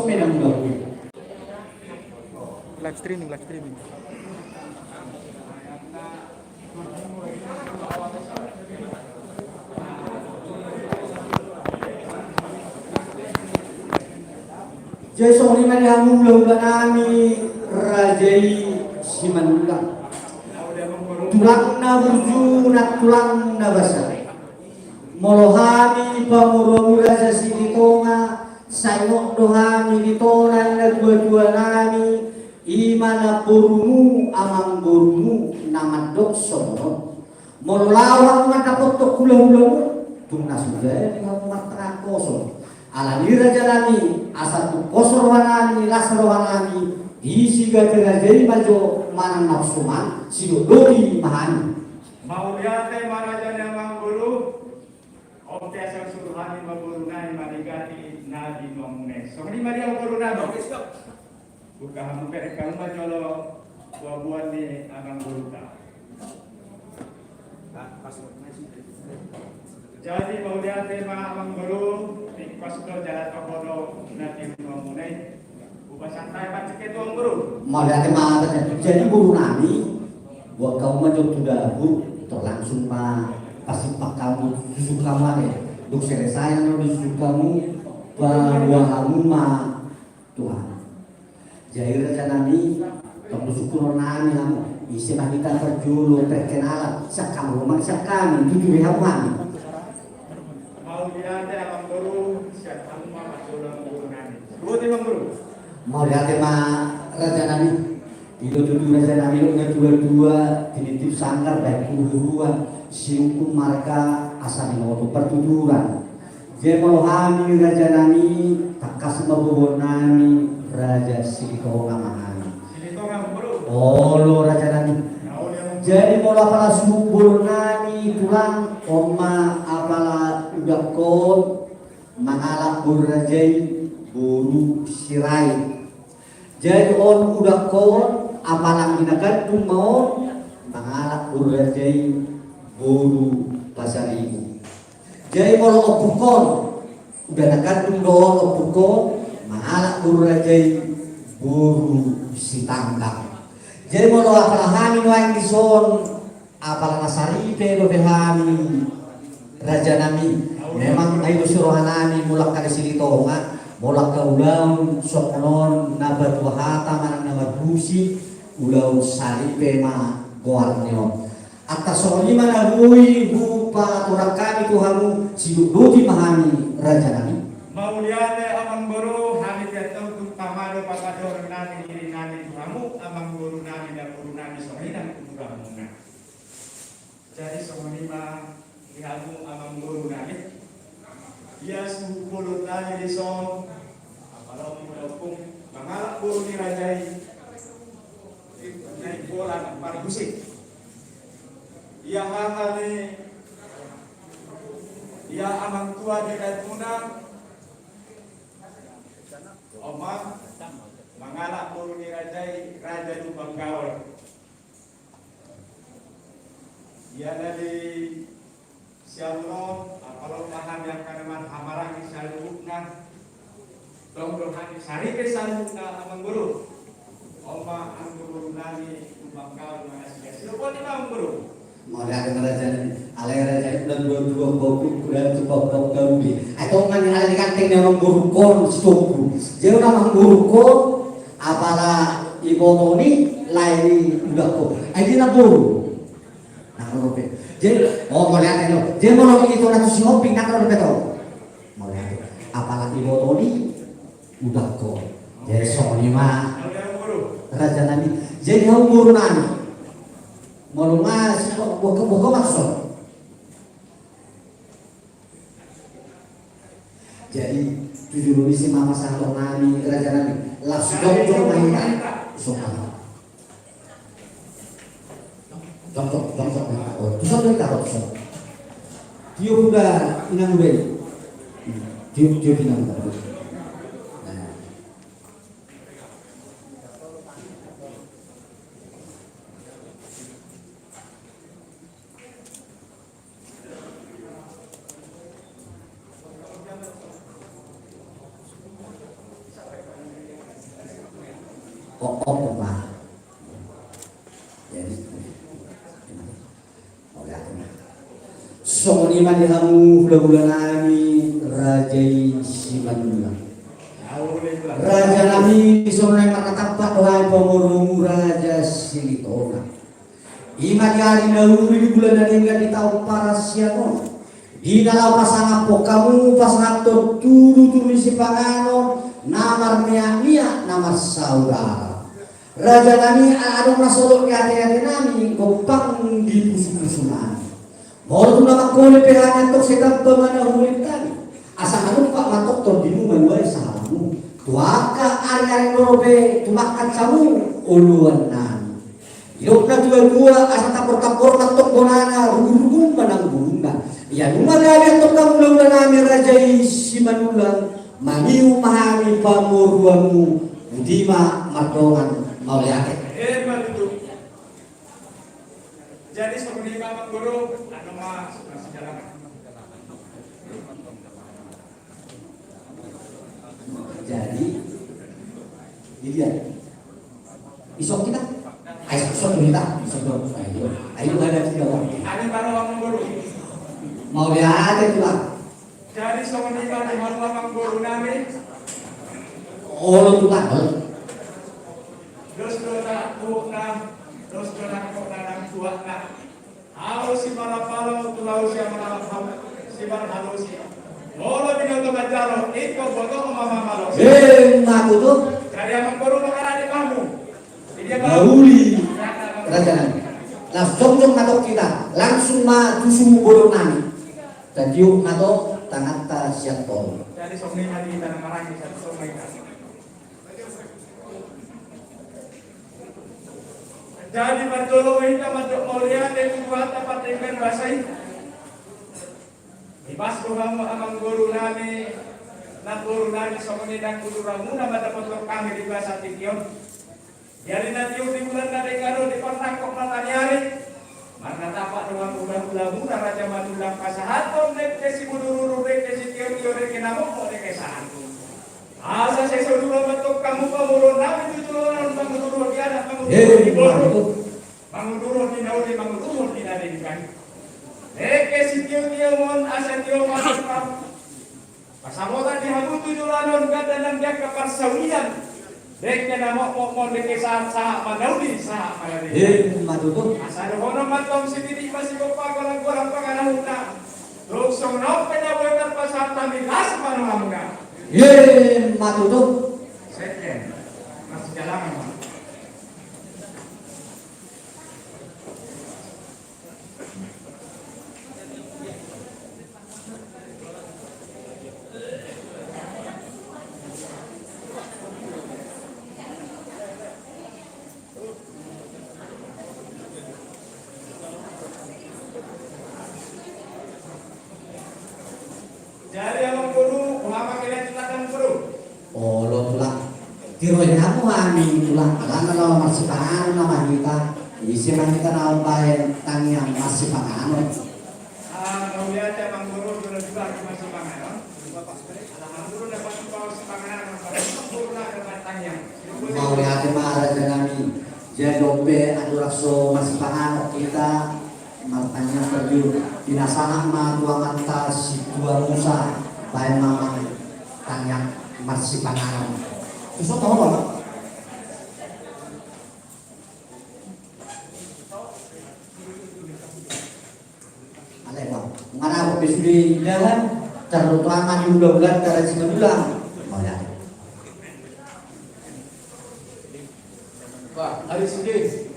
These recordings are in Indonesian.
menang dulu. Live streaming. Jadi soalnya mana hamum lautan nami rajai simanulang. Tulang na burju na tulang na basa. Molohami pamuromura sa silitonga. Sayok dohami ditonan na dua-dua nami. Imana burumu amang burumu namadok sono. Mololawang matapotok kulau-kulau. Tungna sudah dengan matrak kosong. Alani raja nami asatu kosor wanani lasro wanani isi gajah jadi majo mana nafsuman sidodori mahani mau lihat maraja yang guru oke asal suruhani maguru nani marigati nabi mamune so ini mari guru nado buka hamu pere kamu majolo buat ni abang guru ta jadi mau lihat abang guru Pastor jalan Kapodo nanti memulai ubah santai baca ketong guru. Mau lihat jadi guru nami buat kamu maju dahulu terlangsung pasti pak kamu susu kamu duk selesai susu kamu bahwa kamu Tuhan. Jadi raja nami kamu syukur nami kamu istilah kita terjulu terkenalan sekam rumah sekam tujuh kamu kami. Mau lihat abang guru mau lihat raja nami itu raja nami lu dua tinitip sangkar baik guruan siukum marka asal waktu pertujuran jadi mau kami raja nami takas mabobon nami raja silito ngamahani lo raja nami jadi mau apalah subur nami tulang oma apalah udah kon mangalak burajai buru sirai jadi on udah kon apalang ginagantong mau mangalak burajai buru pasaribu jadi kalau opukon udah nagantong doon opukon mangalak burajai buru sitanggang jadi kalau apalahani yang dison apalang nasaripe do behani raja nami memang ayo suruhanani mulak kada silitonga mulak ka ulaw soknon nabat wahata manang nabadusi ulaw saripe ma goarnyo atas soni mana hui bupa turang kami tuhamu sidududi mahami raja nami mau lihat amang guru hari ketong tumpamado papador nani diri nani tuhamu amang guru nani dan guru nani soni dan kuburamuna jadi soni ma lihamu amang guru nani dia sepuluh tadi di son apalagi mendukung mangalak guru ni rajai naik bola pada musik dia hal ni dia amang tua di Ratuna omang mangalak guru ni rajai raja du Bangkawan dia dari Sialon, kalau paham yang kareman hamarang salubna, dongdohan sari ke salubna amang guru, oma ang guru nani bangkal mengasih siapa ni amang guru? Mau lihat raja ni, alay raja dan dua bopuk dan cukup gauli. Atau man alay kanting amang guru kon stokru. Jadi amang guru kon, apalah ibu ni lain udah ko. Ini na guru. Nah kalau jadi, mau lihat itu, jadi mau itu nanti si ngoping nak kalau betul, mau lihat apalagi botoli udah kok, jadi soalnya mah raja nabi, jadi kamu guru nani, mau ngas, buka maksud, jadi tujuh si mama sang nani raja nabi, langsung dokter mainan, soal. Contoh, oh, itu sampai taruh so. Dia udah inang udah, dia inang udah. kokok Pak. Jadi oleh songoni madihamu bulan nami rajai simanula. Raja nami disonai makatapat wahai pemurung raja silitona. Ima diari dahulu di bulan nani enggak di tahun parasiano. Di dalam pasangan kamu pasangan turu si pangano namar mia namar saudara. Raja nami anu nasolok ke hati-hati nami gopang di pusu-pusunan. Mau tu nama kole pehangan tok sedap pemana hulit kami. Asal anu pak matok tor dimu manuai sahamu. Tuaka ari-ari norobe tumakan samu uluan nami. Yokna dua-dua asal tapor-tapor matok bonana rugung-rugung manang burungna. Ya lumagaya tok kamu laulan nami rajai simanulang maniu mahami pamuruamu budima mardongan Mauliake. Betul. Jadi seperti Bapak Guru, anu masih jalan. Jadi, dilihat. Isok kita, ayo isok kita, ayo ada tiga orang. Ada Bapak Guru. Mauliake itu lah. Jadi seperti Bapak Guru nami. Oh, itu lah. Dos dona dalam tua na. Harus si malapalo tulau si malapalo si malapalo si. Molo binoto bajaro iko boto mama malo. Ngaku tuh. Dari yang baru makan di kamu. Gauli. Raja. Langsung matok kita, langsung tusu bolong nani. Dan diuk matok tangan ta siap tol. Jadi somni hadi tanah marang satu somai. Jadi bertolong kita masuk mulia dan buat dapat dengan bahasa ini. Ibas kamu amang guru nami, nak guru nami somoni dan guru ramu nama dapat kami di bahasa Tikion. Jadi nanti di bulan dari karo di pernah kok matanyari. Mana tapak dengan ulang-ulang raja madulang kasahaton nek kesi budururu nek kesi tiyo-tiyo nek kenamok mo nek kesahan. Asa sesudura betul kamu pemurun nabi tujuan pengurus dia ada pengurus di bawah pengurus di naudi pengurus di nadi kan. Eke sitio mon asa tio masuk kamu. Pasamota di habu tujuan gada dan dia kepersawian. Dek nama mon dek sah manaudi sah manadi. Matutup. Asa dohono matong sititi masih bapak gorang panganahuna. Terus sonop penyabutan pasar tamilas manahamuna. Matutup. Second, masih jalan memang. Jadi yang guru, ulama kalian ceritakan guru. Oh, lo tulang. Tironya aku mami tulang. Karena lo masih pangan nama kita. Isi kita naon bae tangiang masih pangan. Kemudian Bang Guru juga masih pangan. Bang Guru dapat masih pangan guru dapat tangiang. Mau lihat marah kami. Jadobe adu raso masih pangan kita. Matanya pergi dinasana ma dua mata si dua musa bae mama tangiang masih pangan. Terus tahu apa? Mana aku besudi jalan carut lama diulang-ulang cara diulang. Mau ya. Pak, hari sedih.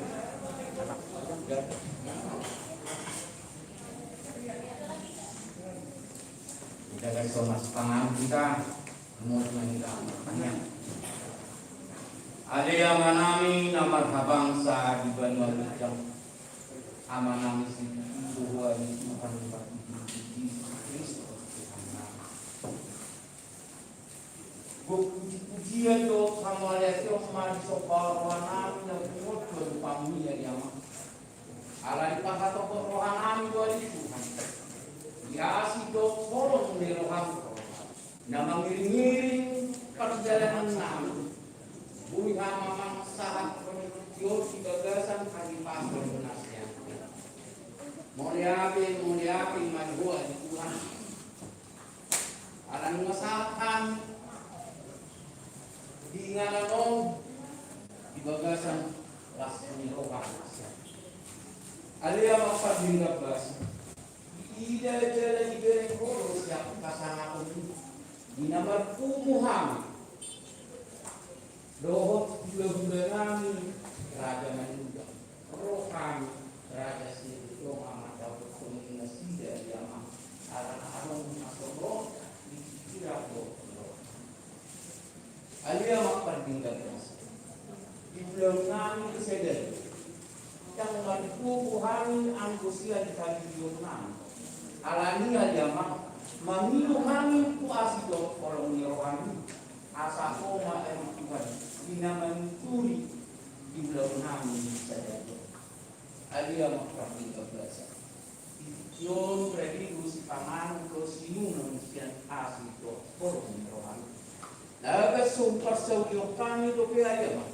Kita guys mas pangan kita mau kita banyak. Ada yang menami nama bangsa di Bandung jam amanami sebuah bukan puji-pujian yo sama lihat yo sama di sopal rohanam yang kumut baru pammi ya dia mah ala di pakat toko rohanam yo di Tuhan ya si do kolong di roham nama ngiring-ngiring perjalanan nam bumi mamang Muliapin manuhua di Tuhan. Alang masakan di ngalanong di bagasan las penyerokan. Alia mapaghinggap bas. Ida jala igere ko siya kasama ko. Dinamar kumuhang. Dohot gula-gula Raja Manuga. Rohani Raja Siri. Yung amat daw kung inasida dia mah. Arang-arang masoro. Dikira ko. Alia mapaghinggap bas. Di bulan namin isedal. Yang magkukuhanin ang kusya di kaliyon namin. Alaniya yama, mamiluhanin ku asido kolong nirohani. Asa ko maerituan, dinamanturi di bulan namin sa dato. Alia makapaging kablasa. Yun, predigo si Paman, ko sinunan siyan asido kolong nirohani. Lagas sumpah sa uyok kami do kaya yama.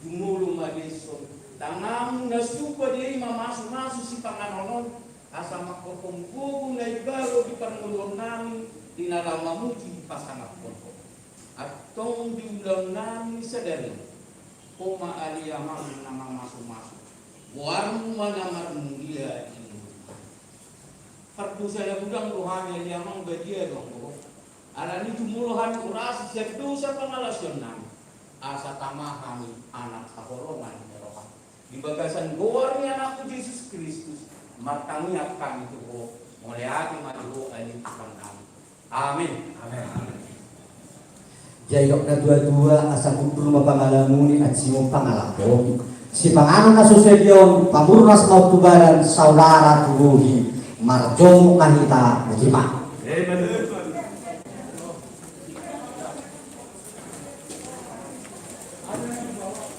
Dumulong madeson. Tangang nasupa dia masuk si panganonon asa makopong-kupong na ibalo di pangulong namin dinalamamuti pasangat ko. At tong diulang namin sa dali kung maaliamang namang masuk-masuk. Warung manamar dia ini. Pardusa na budang rohani aliamang badia dong ko. Alani jumuluhan kurasi siap dosa pangalasyon namin. Asa tamahan anak kahorongan. Di bagasan gowarnya anakku Yesus Kristus matangnya kami tuh mulai hati maju alim kami. Amin. Amin. Jayok na dua-dua asa kumpul mapangalamuni at simong pangalako. Si pangano na susedyon pamurnas mau tubaran saudara turuhi marjong kahita mujima.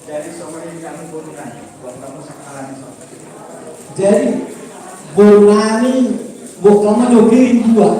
Jadi sore ini kami butuhkan buat kamu sakalan sore. Jadi bonani bukan menyogirin dua.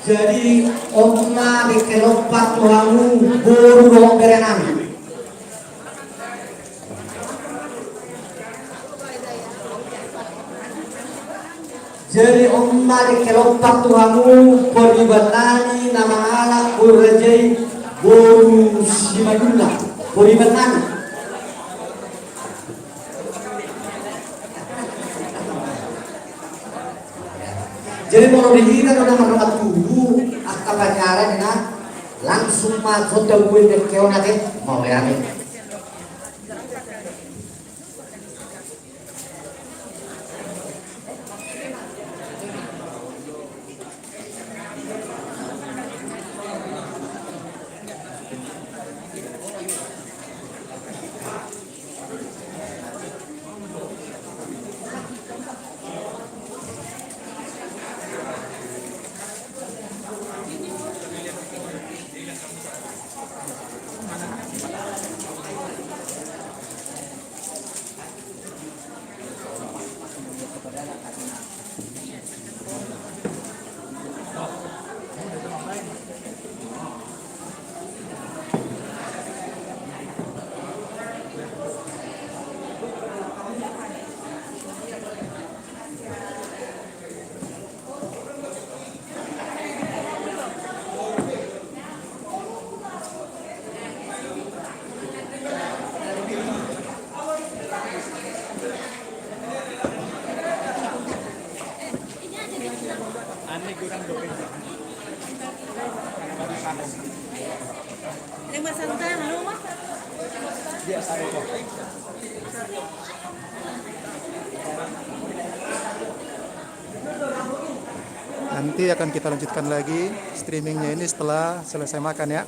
Jadi omma dikelompat tuhangu buru dong berenang. Jadi omma dikelompat tuhangu poribatani nama ala urajai buru simaduna poribatani. Jadi kalau dihina udah merawat tubuh, akal pacaran na langsung masuk dalam gue kekeon nanti mau ya nih. Nanti akan kita lanjutkan lagi streamingnya ini setelah selesai makan ya.